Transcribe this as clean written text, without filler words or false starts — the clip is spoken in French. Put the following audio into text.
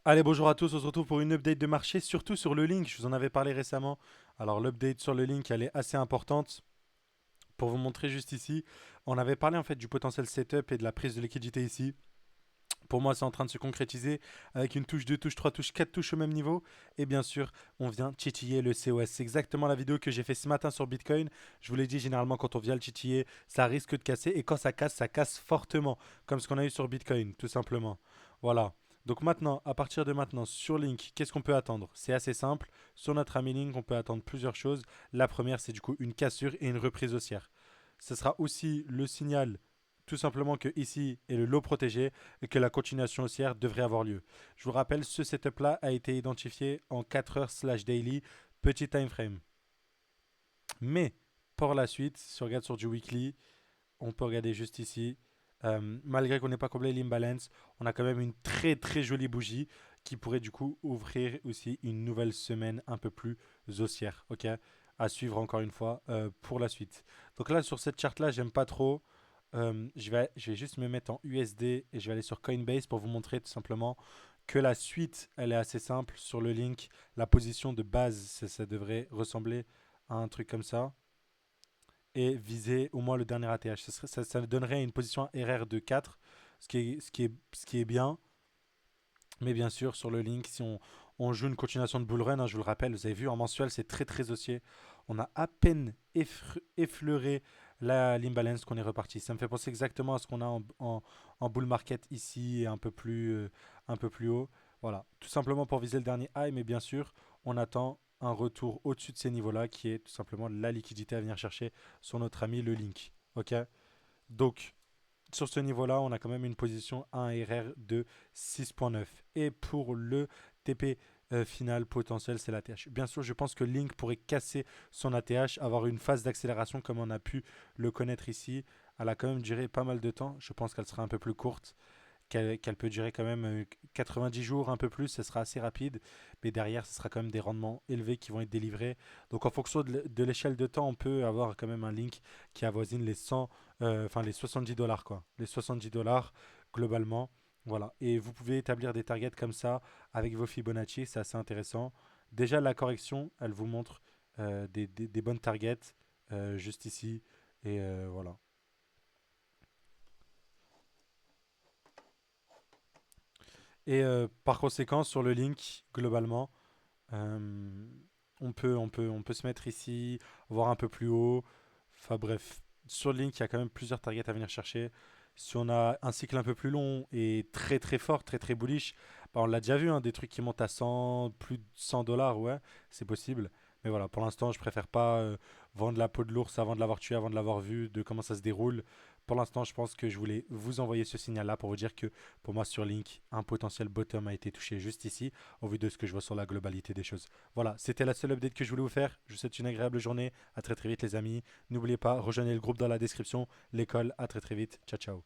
Allez, bonjour à tous, on se retrouve pour une update de marché, surtout sur le link, je vous en avais parlé récemment. Alors l'update sur le link, elle est assez importante. Pour vous montrer juste ici, on avait parlé en fait du potentiel setup et de la prise de liquidité ici. Pour moi, c'est en train de se concrétiser avec une touche, deux touches, trois touches, quatre touches au même niveau. Et bien sûr, on vient titiller le COS. C'est exactement la vidéo que j'ai fait ce matin sur Bitcoin. Je vous l'ai dit, généralement, quand on vient le titiller, ça risque de casser. Et quand ça casse fortement. Comme ce qu'on a eu sur Bitcoin, tout simplement. Voilà. Donc maintenant, à partir de maintenant, sur Link, qu'est-ce qu'on peut attendre? C'est assez simple. Sur notre ami Link, on peut attendre plusieurs choses. La première, c'est du coup une cassure et une reprise haussière. Ce sera aussi le signal tout simplement que ici est le lot protégé et que la continuation haussière devrait avoir lieu. Je vous rappelle, ce setup-là a été identifié en 4 heures slash daily, petit time frame. Mais pour la suite, si on regarde sur du weekly, on peut regarder juste ici. Malgré qu'on n'ait pas comblé l'imbalance, on a quand même une très très jolie bougie qui pourrait du coup ouvrir aussi une nouvelle semaine un peu plus haussière. Ok, à suivre encore une fois pour la suite. Donc là sur cette charte là, j'aime pas trop. Je vais juste me mettre en USD et je vais aller sur Coinbase pour vous montrer tout simplement que la suite, elle est assez simple. Sur le link, la position de base, ça devrait ressembler à un truc comme ça. Et viser au moins le dernier ATH. Ça donnerait une position RR de 4, ce qui est bien. Mais bien sûr, sur le link, si on joue une continuation de bull run, hein, je vous le rappelle, vous avez vu, en mensuel, c'est très très haussier. On a à peine effleuré l'imbalance qu'on est reparti. Ça me fait penser exactement à ce qu'on a en bull market ici et un peu plus haut. Voilà, tout simplement pour viser le dernier high, mais bien sûr, on attend un retour au-dessus de ces niveaux-là, qui est tout simplement la liquidité à venir chercher sur notre ami le link. Ok. Donc, sur ce niveau-là, on a quand même une position 1 RR de 6.9. Et pour le TP final potentiel, c'est l'ATH. Bien sûr, je pense que Link pourrait casser son ATH, avoir une phase d'accélération comme on a pu le connaître ici. Elle a quand même duré pas mal de temps. Je pense qu'elle sera un peu plus courte, qu'elle peut durer quand même 90 jours, un peu plus, ce sera assez rapide, mais derrière, ce sera quand même des rendements élevés qui vont être délivrés. Donc en fonction de l'échelle de temps, on peut avoir quand même un link qui avoisine les 100, enfin les 70 dollars, quoi. Les 70 dollars globalement. Voilà. Et vous pouvez établir des targets comme ça avec vos Fibonacci, c'est assez intéressant. Déjà, la correction, elle vous montre des bonnes targets juste ici. Et voilà. Et par conséquent, sur le link, globalement, Euh, on peut se mettre ici, voir un peu plus haut. Enfin bref, sur le link, il y a quand même plusieurs targets à venir chercher. Si on a un cycle un peu plus long et très très fort, très très bullish, bah, on l'a déjà vu, hein, des trucs qui montent à 100, plus de 100 dollars, ouais, c'est possible. Mais voilà, pour l'instant, je préfère pas vendre la peau de l'ours avant de l'avoir tué, avant de l'avoir vu, de comment ça se déroule. Pour l'instant, je pense que je voulais vous envoyer ce signal-là pour vous dire que pour moi, sur Link, un potentiel bottom a été touché juste ici au vu de ce que je vois sur la globalité des choses. Voilà, c'était la seule update que je voulais vous faire. Je vous souhaite une agréable journée. À très très vite les amis. N'oubliez pas, rejoignez le groupe dans la description. L'école, à très très vite. Ciao ciao.